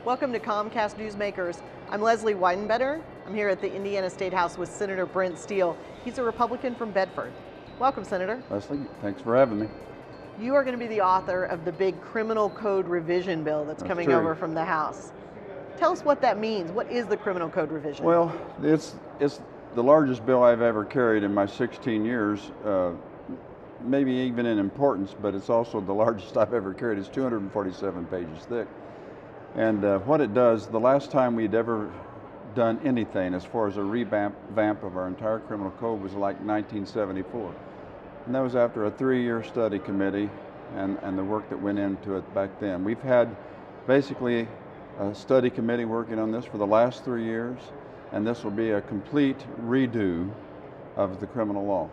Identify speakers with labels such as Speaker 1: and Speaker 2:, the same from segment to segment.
Speaker 1: Welcome to Comcast Newsmakers. I'm Leslie Weidenbetter. I'm here at the Indiana State House with Senator Brent Steele. He's a Republican from Bedford. Welcome, Senator.
Speaker 2: Leslie, thanks for having me.
Speaker 1: You are going to be the author of the big criminal code revision bill that's coming
Speaker 2: true.
Speaker 1: over from the House. Tell us what that means. What is the criminal code revision?
Speaker 2: Well, it's the largest bill I've ever carried in my 16 years, maybe even in importance, but it's also the largest I've ever carried. It's 247 pages thick. And what it does, the last time we'd ever done anything as far as a revamp of our entire criminal code was like 1974. And that was after a 3-year study committee and the work that went into it back then. We've had basically a study committee working on this for the last 3 years, and this will be a complete redo of the criminal law.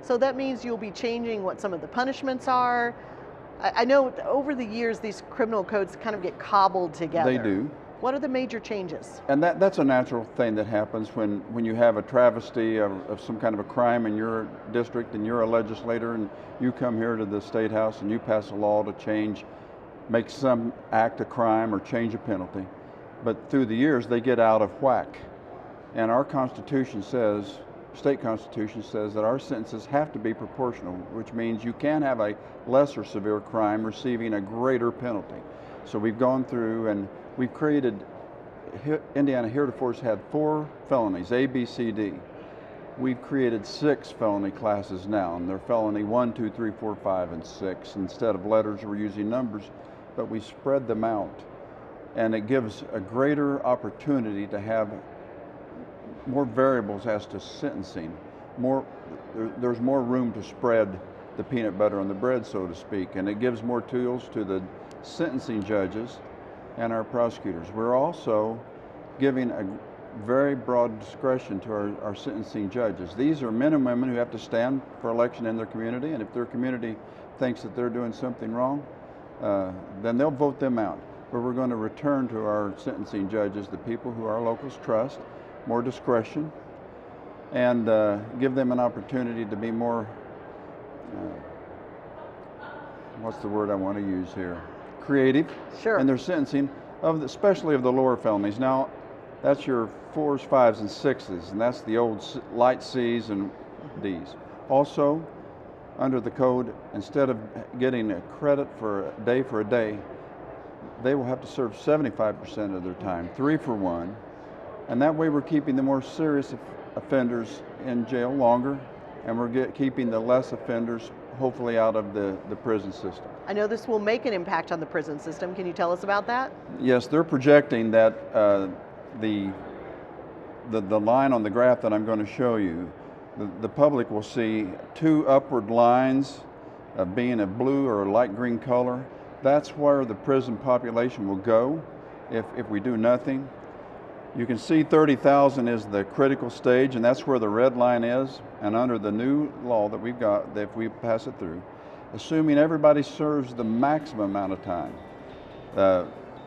Speaker 1: So that means you'll be changing what some of the punishments are. I know over the years these criminal codes kind of get cobbled together.
Speaker 2: They do.
Speaker 1: What are the major changes?
Speaker 2: And that's a natural thing that happens when you have a travesty of some kind of a crime in your district and you're a legislator and you come here to the State House and you pass a law to change, make some act a crime or change a penalty. But through the years they get out of whack. And our Constitution says, state Constitution says that our sentences have to be proportional, which means you can have a lesser severe crime receiving a greater penalty. So we've gone through and we've created, Indiana heretofore has had 4 felonies, A, B, C, D. We've created 6 felony classes now, and they're felony 1, 2, 3, 4, 5, and 6. Instead of letters, we're using numbers, but we spread them out. And it gives a greater opportunity to have more variables as to sentencing. There's more room to spread the peanut butter on the bread, so to speak, and it gives more tools to the sentencing judges and our prosecutors. We're also giving a very broad discretion to our sentencing judges. These are men and women who have to stand for election in their community, and if their community thinks that they're doing something wrong, then they'll vote them out. But we're going to return to our sentencing judges the people who our locals trust, more discretion, and give them an opportunity to be more, what's the word I want to use here? Creative.
Speaker 1: Sure.
Speaker 2: In their sentencing, especially of the lower felonies. Now, that's your 4s, 5s, and 6s, and that's the old light C's and D's. Also, under the code, instead of getting a credit for a day, they will have to serve 75% of their time, 3 for 1. And that way we're keeping the more serious offenders in jail longer, and we're keeping the less offenders hopefully out of the prison system.
Speaker 1: I know this will make an impact on the prison system. Can you tell us about that?
Speaker 2: Yes, they're projecting that the line on the graph that I'm going to show you, the public will see 2 upward lines being a blue or a light green color. That's where the prison population will go if we do nothing. You can see 30,000 is the critical stage, and that's where the red line is. And under the new law that we've got, if we pass it through, assuming everybody serves the maximum amount of time,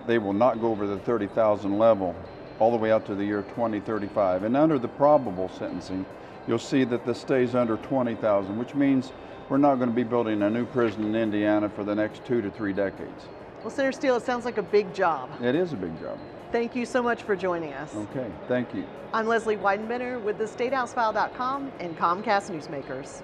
Speaker 2: they will not go over the 30,000 level all the way out to the year 2035. And under the probable sentencing, you'll see that this stays under 20,000, which means we're not going to be building a new prison in Indiana for the next 2 to 3 decades.
Speaker 1: Well, Senator Steele, it sounds like a big job.
Speaker 2: It is a big job.
Speaker 1: Thank you so much for joining us.
Speaker 2: Okay, thank you.
Speaker 1: I'm Leslie Weidenbetter with the StateHouseFile.com and Comcast Newsmakers.